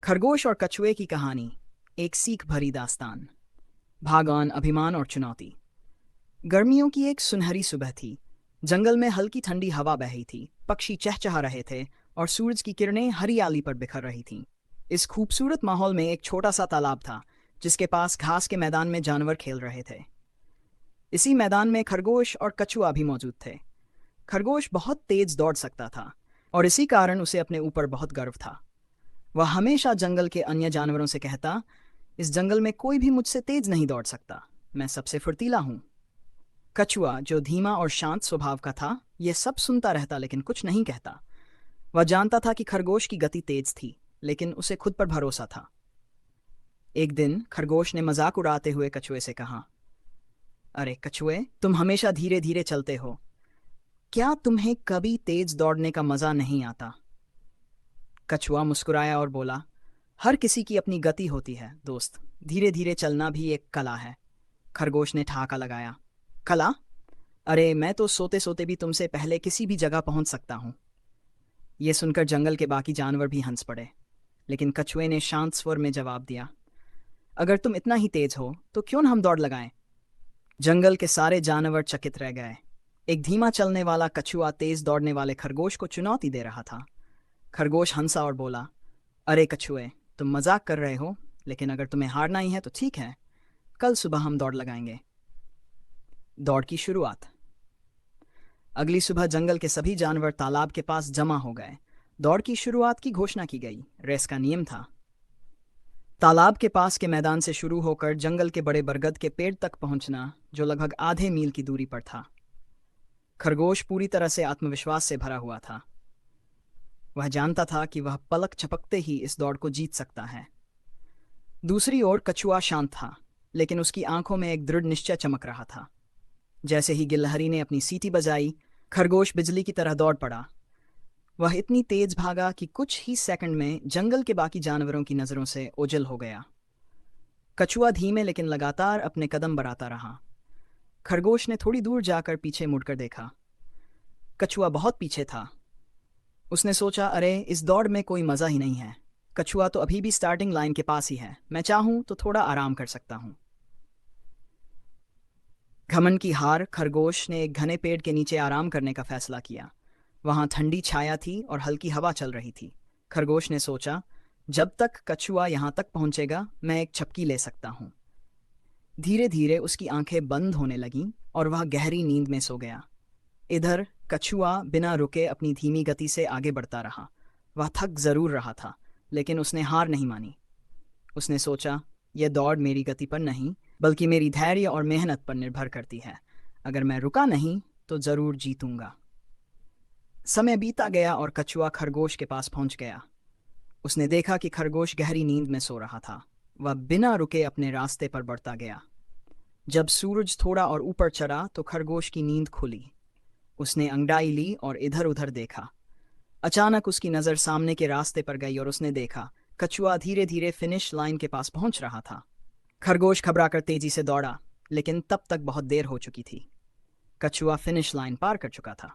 खरगोश और कछुए की कहानी। एक सीख भरी दास्तान। भागौन, अभिमान और चुनौती। गर्मियों की एक सुनहरी सुबह थी। जंगल में हल्की ठंडी हवा बह रही थी, पक्षी चहचहा रहे थे और सूरज की किरणें हरियाली पर बिखर रही थीं। इस खूबसूरत माहौल में एक छोटा सा तालाब था, जिसके पास घास के मैदान में जानवर खेल रहे थे। इसी मैदान में खरगोश और कछुआ भी मौजूद थे। खरगोश बहुत तेज दौड़ सकता था और इसी कारण उसे अपने ऊपर बहुत गर्व था। वह हमेशा जंगल के अन्य जानवरों से कहता, इस जंगल में कोई भी मुझसे तेज नहीं दौड़ सकता, मैं सबसे फुर्तीला हूं। कछुआ, जो धीमा और शांत स्वभाव का था, यह सब सुनता रहता लेकिन कुछ नहीं कहता। वह जानता था कि खरगोश की गति तेज थी, लेकिन उसे खुद पर भरोसा था। एक दिन खरगोश ने मजाक उड़ाते हुए कछुए से कहा, अरे कछुए, तुम हमेशा धीरे धीरे चलते हो, क्या तुम्हें कभी तेज दौड़ने का मजा नहीं आता? कछुआ मुस्कुराया और बोला, हर किसी की अपनी गति होती है दोस्त, धीरे धीरे चलना भी एक कला है। खरगोश ने ठहाका लगाया, कला? अरे मैं तो सोते सोते भी तुमसे पहले किसी भी जगह पहुंच सकता हूं। यह सुनकर जंगल के बाकी जानवर भी हंस पड़े, लेकिन कछुए ने शांत स्वर में जवाब दिया, अगर तुम इतना ही तेज हो तो क्यों न हम दौड़ लगाएं। जंगल के सारे जानवर चकित रह गए। एक धीमा चलने वाला कछुआ तेज दौड़ने वाले खरगोश को चुनौती दे रहा था। खरगोश हंसा और बोला, अरे कछुए, तुम मजाक कर रहे हो, लेकिन अगर तुम्हें हारना ही है तो ठीक है, कल सुबह हम दौड़ लगाएंगे। दौड़ की शुरुआत। अगली सुबह जंगल के सभी जानवर तालाब के पास जमा हो गए। दौड़ की शुरुआत की घोषणा की गई। रेस का नियम था, तालाब के पास के मैदान से शुरू होकर जंगल के बड़े बरगद के पेड़ तक पहुंचना, जो लगभग आधे मील की दूरी पर था। खरगोश पूरी तरह से आत्मविश्वास से भरा हुआ था। वह जानता था कि वह पलक झपकते ही इस दौड़ को जीत सकता है। दूसरी ओर कछुआ शांत था, लेकिन उसकी आंखों में एक दृढ़ निश्चय चमक रहा था। जैसे ही गिलहरी ने अपनी सीटी बजाई, खरगोश बिजली की तरह दौड़ पड़ा। वह इतनी तेज भागा कि कुछ ही सेकंड में जंगल के बाकी जानवरों की नजरों से ओझल हो गया। कछुआ धीमे लेकिन लगातार अपने कदम बढ़ाता रहा। खरगोश ने थोड़ी दूर जाकर पीछे मुड़कर देखा। कछुआ बहुत पीछे था। उसने सोचा, अरे इस दौड़ में कोई मजा ही नहीं है, कछुआ तो अभी भी स्टार्टिंग लाइन के पास ही है, मैं चाहूं तो थोड़ा आराम कर सकता हूं। घमंड की हार। खरगोश ने एक घने पेड़ के नीचे आराम करने का फैसला किया। वहां ठंडी छाया थी और हल्की हवा चल रही थी। खरगोश ने सोचा, जब तक कछुआ यहां तक पहुंचेगा मैं एक झपकी ले सकता हूं। धीरे धीरे उसकी आंखें बंद होने लगीं और वह गहरी नींद में सो गया। इधर कछुआ बिना रुके अपनी धीमी गति से आगे बढ़ता रहा। वह थक जरूर रहा था, लेकिन उसने हार नहीं मानी। उसने सोचा, यह दौड़ मेरी गति पर नहीं, बल्कि मेरी धैर्य और मेहनत पर निर्भर करती है। अगर मैं रुका नहीं तो जरूर जीतूंगा। समय बीता गया और कछुआ खरगोश के पास पहुंच गया। उसने देखा कि खरगोश गहरी नींद में सो रहा था। वह बिना रुके अपने रास्ते पर बढ़ता गया। जब सूरज थोड़ा और ऊपर चढ़ा तो खरगोश की नींद खुली। उसने अंगड़ाई ली और इधर उधर देखा। अचानक उसकी नज़र सामने के रास्ते पर गई और उसने देखा, कछुआ धीरे धीरे फिनिश लाइन के पास पहुंच रहा था। खरगोश घबराकर तेजी से दौड़ा, लेकिन तब तक बहुत देर हो चुकी थी। कछुआ फिनिश लाइन पार कर चुका था।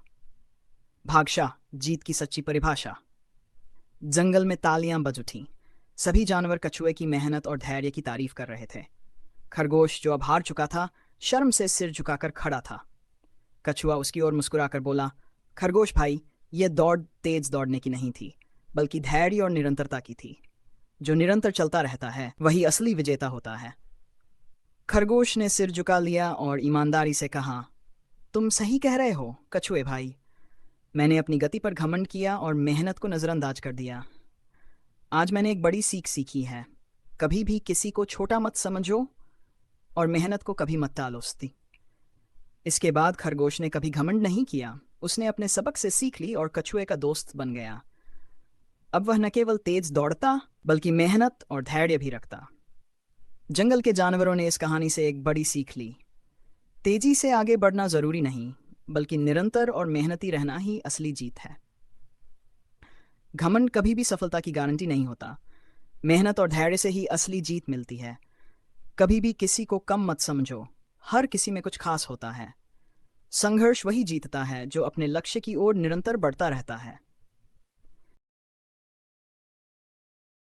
भाग्य, जीत की सच्ची परिभाषा। जंगल में तालियां बज उठीं। सभी जानवर कछुए की मेहनत और धैर्य की तारीफ कर रहे थे। खरगोश, जो अब हार चुका था, शर्म से सिर झुकाकर खड़ा था। कछुआ उसकी ओर मुस्कुराकर बोला, खरगोश भाई, यह दौड़ तेज दौड़ने की नहीं थी, बल्कि धैर्य और निरंतरता की थी। जो निरंतर चलता रहता है वही असली विजेता होता है। खरगोश ने सिर झुका लिया और ईमानदारी से कहा, तुम सही कह रहे हो कछुए भाई, मैंने अपनी गति पर घमंड किया और मेहनत को नज़रअंदाज कर दिया। आज मैंने एक बड़ी सीख सीखी है, कभी भी किसी को छोटा मत समझो और मेहनत को कभी मत टालोस्ती। इसके बाद खरगोश ने कभी घमंड नहीं किया। उसने अपने सबक से सीख ली और कछुए का दोस्त बन गया। अब वह न केवल तेज दौड़ता, बल्कि मेहनत और धैर्य भी रखता। जंगल के जानवरों ने इस कहानी से एक बड़ी सीख ली। तेजी से आगे बढ़ना जरूरी नहीं, बल्कि निरंतर और मेहनती रहना ही असली जीत है। घमंड कभी भी सफलता की गारंटी नहीं होता। मेहनत और धैर्य से ही असली जीत मिलती है। कभी भी किसी को कम मत समझो, हर किसी में कुछ खास होता है। संघर्ष वही जीतता है जो अपने लक्ष्य की ओर निरंतर बढ़ता रहता है।